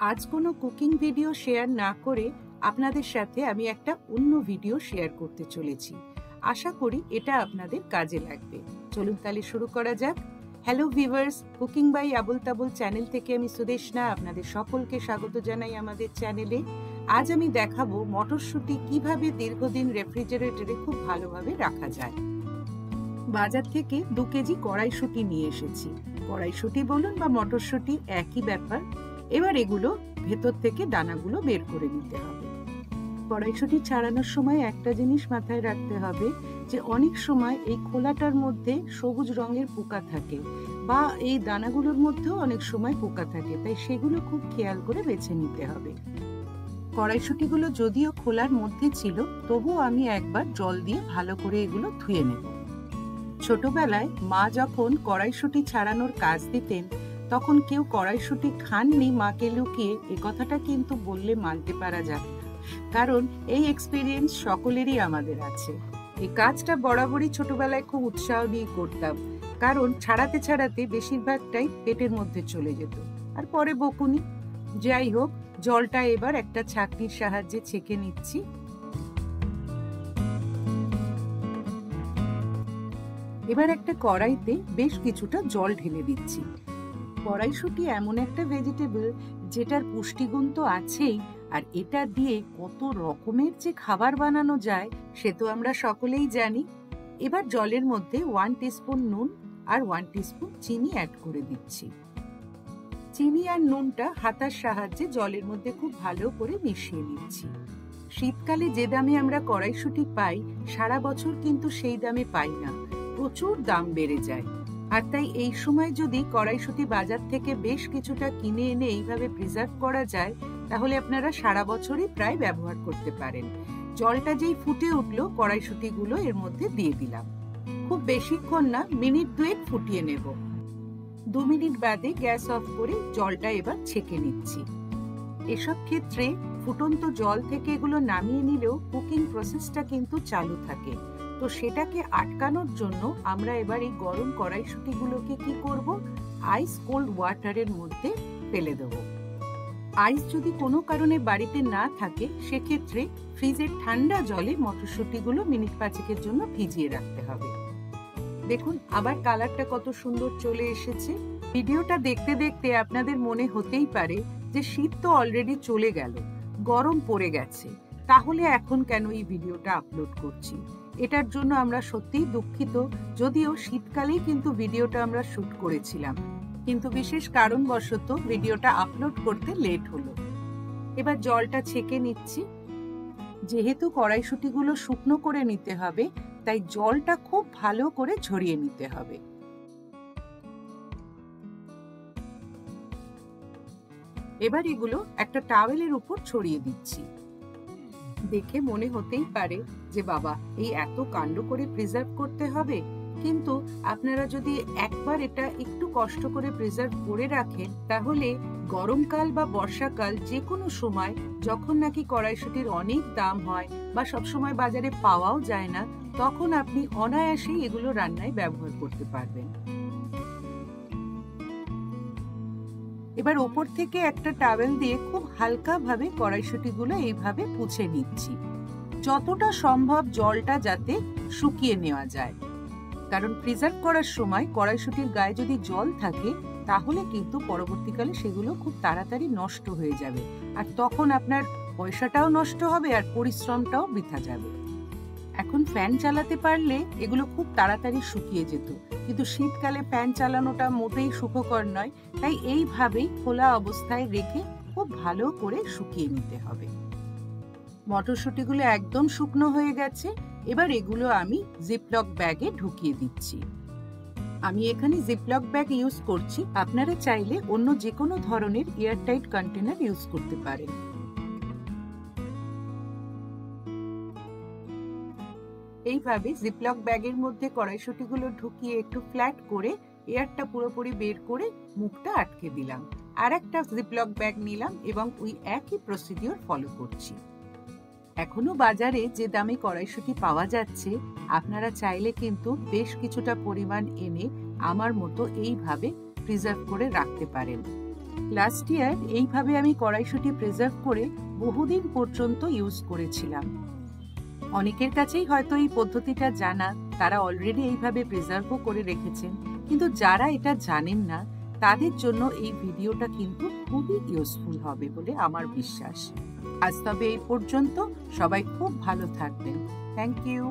আজ কোনো cooking video share না করে আপনাদের সাথে আমি একটা অন্য ভিডিও শেয়ার করতে চলেছি। আশা করি এটা আপনাদের কাজে লাগবে। চলুন তাহলে শুরু করা যাক। Hello viewers, cooking by Abul Tabul channel থেকে আমি সুদেশনা আপনাদের সকলকে স্বাগত জানাই আমাদের চ্যানেলে। আজ আমি দেখাবো মটরশুঁটি কিভাবে দীর্ঘদিন রেফ্রিজারেটরে খুব ভালোভাবে রাখা যায়। বাজার থেকে 2 কেজি কড়াইশুঁটি নিয়ে এসেছি। কড়াইশুঁটি বলুন বা মটরশুঁটি একই ব্যাপার। এবার এগুলো ভেতর থেকে দানাগুলো বের করে নিতে হবে। কড়াইশুঁটি ছাড়ানোর সময় একটা জিনিস মাথায় রাখতে হবে যে অনেক সময় এই খোলাটার মধ্যে সবুজ রঙের পোকা থাকে বা এই দানাগুলোর মধ্যেও অনেক সময় পোকা থাকে, তাই সেগুলো খুব খেয়াল করে বেছে নিতে হবে। কড়াইশুঁটিগুলো যদিও খোলার মধ্যে ছিল, তবুও আমি একবার জল দিয়ে ভালো করে এগুলো ধুয়ে নেব। ছোটবেলায় মা যখন কড়াইশুঁটি ছাড়ানোর কাজ দিতেন, তখন কেউ কড়াইশুঁটি খাননি মাকে লুকিয়ে এ কথাটা কিন্তু বললে মানতে পারা যাবে না, কারণ এই এক্সপিরিয়েন্স সকলেরই আমাদের আছে। এই কাজটা বরাবরই ছোটবেলায় খুব উৎসাহ দিয়ে করতাম, কারণ ছাড়াতে ছাড়াতে বেশিরভাগটাই পেটের মধ্যে চলে যেত, আর পরে বকুনি। যাই হোক, জলটা এবার একটা ছাঁকনির সাহায্যে ছেঁকে নিচ্ছি। এবার একটা কড়াইতে বেশ কিছুটা জল ঢেলে দিচ্ছি। কড়াইশুঁটি এমন একটা ভেজিটেবল যেটার পুষ্টিগুণ তো আছেই, আর এটা দিয়ে কত রকমের যে খাবার বানানো যায় সে তো আমরা সকলেই জানি। এবার জলের মধ্যে 1 টিস্পুন নুন আর 1 টিস্পুন চিনি অ্যাড করে দিচ্ছি। চিনি আর নুনটা হাতার সাহায্যে জলের মধ্যে খুব ভালো করে মিশিয়ে নিচ্ছি। শীতকালে যে দামে আমরা কড়াইশুঁটি পাই, সারা বছর কিন্তু সেই দামে পাই না, প্রচুর দাম বেড়ে যায়। আর তাই এই সময় যদি কড়াইশুঁটি বাজার থেকে বেশ কিছুটা কিনে এনে এইভাবে প্রিজার্ভ করা যায়, তাহলে আপনারা সারা বছরই প্রায় ব্যবহার করতে পারেন। জলটা যেই ফুটে উঠলো, কড়াইশুঁটিগুলো এর মধ্যে দিয়ে দিলাম। খুব বেশিক্ষণ না, মিনিট 2 ফুটিয়ে নেব। 2 মিনিট বাদে গ্যাস অফ করে জলটা এবার ছেঁকে নিচ্ছি। এসব ক্ষেত্রে ফুটন্ত জল থেকে এগুলো নামিয়ে নিলেও কুকিং প্রসেসটা কিন্তু চালু থাকে, তো সেটাকে আটকানোর জন্য আমরা এবার এই গরম কড়াইশুঁটিগুলোকে কি করব, আইস কোল্ড ওয়াটারের মধ্যে ফেলে দেব। আইস যদি কোনো কারণে বাড়িতে না থাকে, সেক্ষেত্রে ফ্রিজের ঠান্ডা জলে মটরশুঁটিগুলো মিনিট 5 জন্য ভিজিয়ে রাখতে হবে। দেখুন আবার কালারটা কত সুন্দর চলে এসেছে। ভিডিওটা দেখতে দেখতে আপনাদের মনে হতেই পারে যে শীত তো অলরেডি চলে গেল, গরম পড়ে গেছে, তাহলে এখন কেন এই ভিডিওটা আপলোড করছি। এটার জন্য আমরা সত্যিই দুঃখিত, যদিও শীতকালেই কিন্তু ভিডিওটা আমরা শুট করেছিলাম, কিন্তু বিশেষ কারণবশত ভিডিওটা আপলোড করতে লেট হলো। এবার জলটা ছেঁকে নিচ্ছি। যেহেতু কড়াইশুঁটিগুলো শুকনো করে নিতে হবে, তাই জলটা খুব ভালো করে ঝরিয়ে নিতে হবে। এবার এগুলো একটা টাওয়েলের উপর ছড়িয়ে দিচ্ছি। দেখে মনে হতেই পারে যে বাবা, এই এত কাণ্ড করে প্রিজার্ভ করতে হবে, কিন্তু আপনারা যদি একবার এটা একটু কষ্ট করে প্রিজার্ভ করে রাখেন, তাহলে গরমকাল বা বর্ষাকাল যে কোনো সময় যখন নাকি কড়াইশুঁটির অনেক দাম হয় বা সবসময় বাজারে পাওয়াও যায় না, তখন আপনি অনায়াসেই এগুলো রান্নায় ব্যবহার করতে পারবেন। এবার ওপর থেকে একটা টাওয়েল দিয়ে খুব হালকা ভাবে কড়াইশুঁটিগুলো এইভাবে পুছে নিচ্ছি, যতটা সম্ভব জলটা যাতে শুকিয়ে নেওয়া যায়, কারণ প্রিজার্ভ করার সময় কড়াইশুঁটির গায়ে যদি জল থাকে, তাহলে কিন্তু পরবর্তীকালে সেগুলো খুব তাড়াতাড়ি নষ্ট হয়ে যাবে, আর তখন আপনার পয়সাটাও নষ্ট হবে আর পরিশ্রমটাও বৃথা যাবে। এখন ফ্যান চালাতে পারলে এগুলো খুব তাড়াতাড়ি শুকিয়ে যেত, কিন্তু শীতকালে ফ্যান চালানোটা মোটেই সুখকর নয়, তাই এইভাবেই খোলা অবস্থায় রেখে খুব ভালো করে শুকিয়ে নিতে হবে। মটরশুঁটিগুলো একদম শুকনো হয়ে গেছে। এবার এগুলো আমি জিপলক ব্যাগে ঢুকিয়ে দিচ্ছি। আমি এখানে জিপলক ব্যাগ ইউজ করছি, আপনারা চাইলে অন্য যে কোনো ধরনের এয়ারটাইট কন্টেনার ইউজ করতে পারেন। এইভাবে জিপলক ব্যাগের মধ্যে কড়াইশুঁটিগুলো ঢুকিয়ে একটু ফ্ল্যাট করে এয়ারটা পুরোপুরি বের করে মুখটা আটকে দিলাম। আর একটা জিপলক ব্যাগ নিলাম এবং ওই একই প্রসিডিওর ফলো করছি। এখনো বাজারে যে দামে কড়াইশুঁটি পাওয়া যাচ্ছে, আপনারা চাইলে কিন্তু বেশ কিছুটা পরিমাণ এনে আমার মতো এইভাবে প্রিজার্ভ করে রাখতে পারেন। লাস্ট ইয়ার এইভাবে আমি কড়াইশুঁটি প্রিজার্ভ করে বহুদিন পর্যন্ত ইউজ করেছিলাম। অনেকের কাছেই হয়তো এই পদ্ধতিটা জানা, তারা অলরেডি এইভাবে প্রিজার্ভও করে রেখেছেন, কিন্তু যারা এটা জানেন না তাদের জন্য এই ভিডিওটা কিন্তু খুবই ইউজফুল হবে বলে আমার বিশ্বাস। আজ তবে এই পর্যন্ত, সবাই খুব ভালো থাকবেন। Thank you.